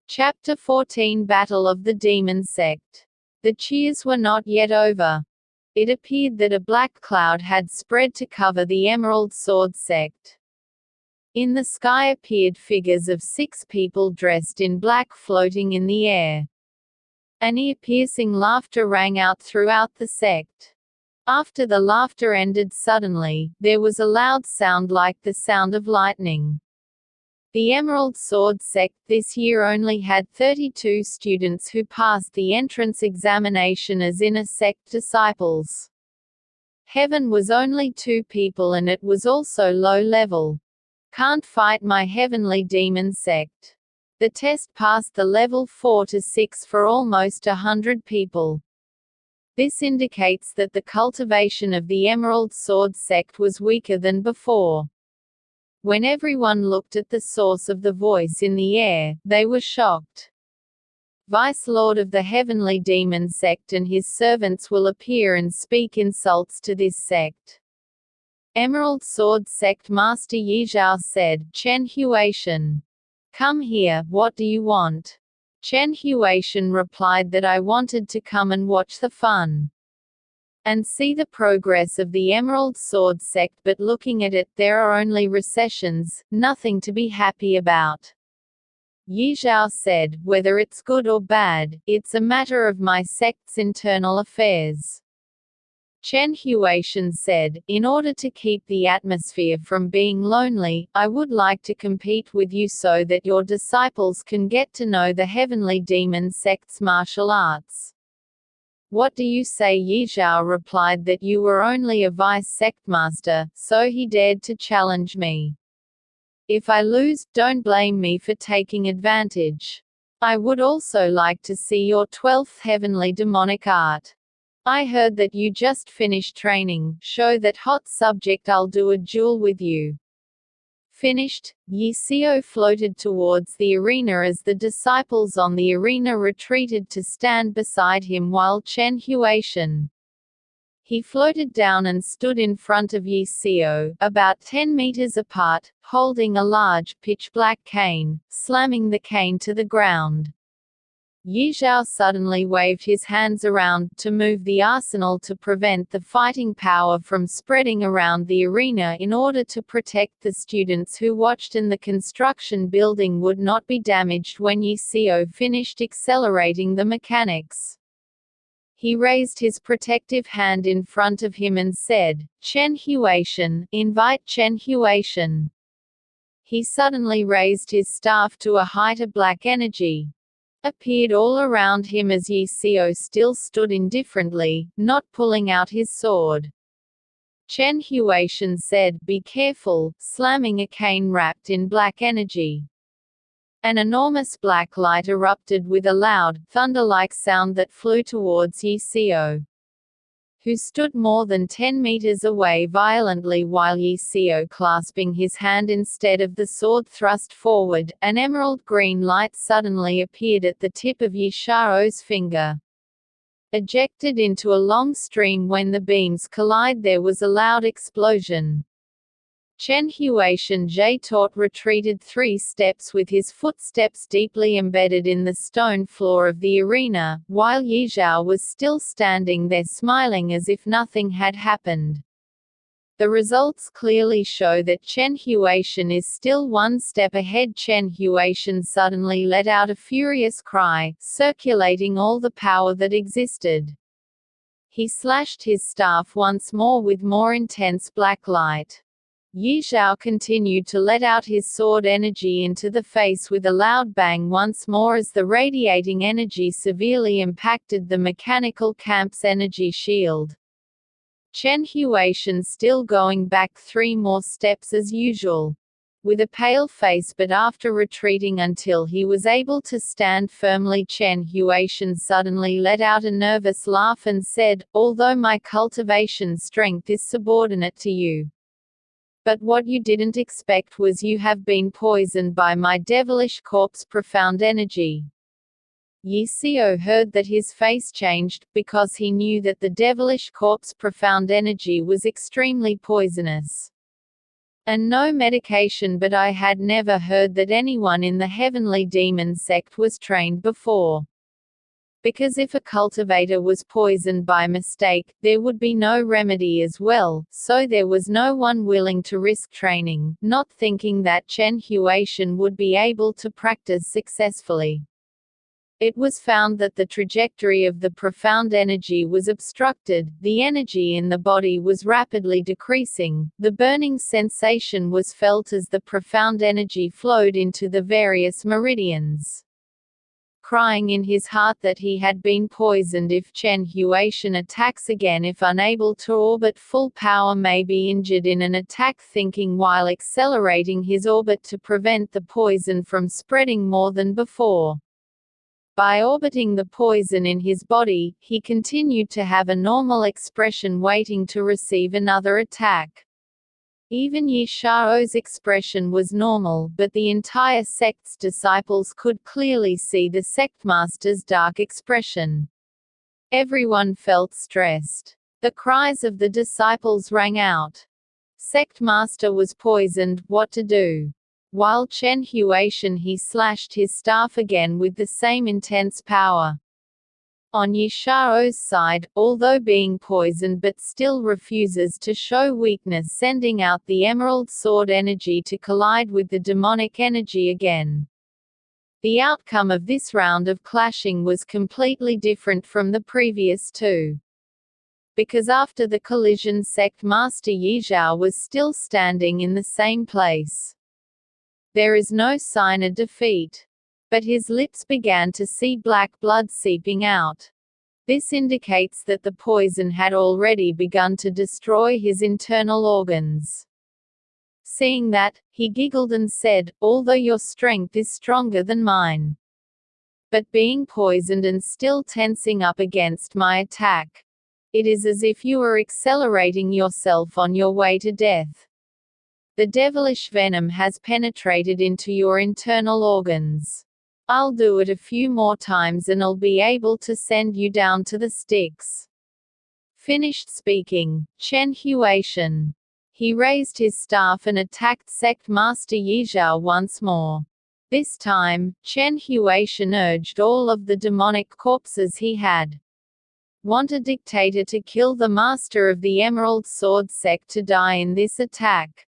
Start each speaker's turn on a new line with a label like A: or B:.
A: Chapter 14 Battle of the Demon Sect. The cheers were not yet over. It appeared that a black cloud had spread to cover the Emerald Sword sect. In the sky appeared figures of 6 people dressed in black floating in the air. An ear-piercing laughter rang out throughout the sect. After the laughter ended suddenly, there was a loud sound like the sound of lightning. The Emerald Sword sect this year only had 32 students who passed the entrance examination as inner sect disciples. Heaven was only 2 people and it was also low level. Can't fight my heavenly demon sect. The test passed the level 4 to 6 for almost 100 people. This indicates that the cultivation of the Emerald Sword sect was weaker than before. When everyone looked at the source of the voice in the air, they were shocked. Vice Lord of the Heavenly Demon Sect and his servants will appear and speak insults to this sect. Emerald Sword Sect Master Yizhao said, Chen Huaishan. Come here, what do you want? Chen Huaishan replied that I wanted to come and watch the fun and see the progress of the Emerald Sword sect, but looking at it, there are only recessions, nothing to be happy about. Yizhao said, whether it's good or bad, it's a matter of my sect's internal affairs. Chen Huaishan said, in order to keep the atmosphere from being lonely, I would like to compete with you so that your disciples can get to know the Heavenly Demon Sect's martial arts. What do you say? Yizhao replied that you were only a vice sect master, so he dared to challenge me. If I lose, don't blame me for taking advantage. I would also like to see your 12th heavenly demonic art. I heard that you just finished training, show that hot subject, I'll do a duel with you. Finished, Yi Xiao floated towards the arena as the disciples on the arena retreated to stand beside him while Chen Huaishan. He floated down and stood in front of Yi Xiao, about 10 meters apart, holding a large, pitch-black cane, slamming the cane to the ground. Yizhao suddenly waved his hands around, to move the arsenal to prevent the fighting power from spreading around the arena in order to protect the students who watched, and the construction building would not be damaged when Yi Xiao finished accelerating the mechanics. He raised his protective hand in front of him and said, Chen Huaishan, invite Chen Huaishan. He suddenly raised his staff to a height of black energy. Appeared all around him as Yi Xiao still stood indifferently, not pulling out his sword. Chen Huaishan said, be careful, slamming a cane wrapped in black energy. An enormous black light erupted with a loud, thunder-like sound that flew towards Yi Xiao, who stood more than 10 meters away violently while Yi Xiao clasping his hand instead of the sword thrust forward. An emerald green light suddenly appeared at the tip of Yi Xiao's finger. Ejected into a long stream. When the beams collide, there was a loud explosion. Chen Huaishan Jie-taught retreated 3 steps with his footsteps deeply embedded in the stone floor of the arena, while Yizhao was still standing there smiling as if nothing had happened. The results clearly show that Chen Huaishan is still 1 step ahead. Chen Huaishan suddenly let out a furious cry, circulating all the power that existed. He slashed his staff once more with more intense black light. Yizhao continued to let out his sword energy into the face with a loud bang once more as the radiating energy severely impacted the mechanical camp's energy shield. Chen Huaishan still going back 3 more steps as usual. With a pale face, but after retreating until he was able to stand firmly, Chen Huaishan suddenly let out a nervous laugh and said, although my cultivation strength is subordinate to you, but what you didn't expect was you have been poisoned by my devilish corpse profound energy. Yi Xiao heard that his face changed, because he knew that the devilish corpse profound energy was extremely poisonous. and no medication, but I had never heard that anyone in the heavenly demon sect was trained before. Because if a cultivator was poisoned by mistake, there would be no remedy as well, so there was no one willing to risk training, not thinking that Chen Huaishan would be able to practice successfully. It was found that the trajectory of the profound energy was obstructed, the energy in the body was rapidly decreasing, the burning sensation was felt as the profound energy flowed into the various meridians. Crying in his heart that he had been poisoned if Chen Huaishan attacks again, if unable to orbit full power, may be injured in an attack, thinking while accelerating his orbit to prevent the poison from spreading more than before. By orbiting the poison in his body, he continued to have a normal expression waiting to receive another attack. Even Yi Shao's expression was normal, but the entire sect's disciples could clearly see the sectmaster's dark expression. Everyone felt stressed. The cries of the disciples rang out. Sectmaster was poisoned, what to do? While Chen Huaishan he slashed his staff again with the same intense power. On Yi Shao's side, although being poisoned but still refuses to show weakness, sending out the emerald sword energy to collide with the demonic energy again. The outcome of this round of clashing was completely different from the previous two. Because after the collision, Sect Master Yi Zhao was still standing in the same place. There is no sign of defeat. But his lips began to see black blood seeping out. This indicates that the poison had already begun to destroy his internal organs. Seeing that, he giggled and said, "Although your strength is stronger than mine. But being poisoned and still tensing up against my attack. It is as if you were accelerating yourself on your way to death. The devilish venom has penetrated into your internal organs. I'll do it a few more times and I'll be able to send you down to the sticks." Finished speaking, Chen Huaishan. He raised his staff and attacked Sect Master Yi Zhao once more. This time, Chen Huaishan urged all of the demonic corpses he had. Want a dictator to kill the master of the Emerald Sword sect to die in this attack.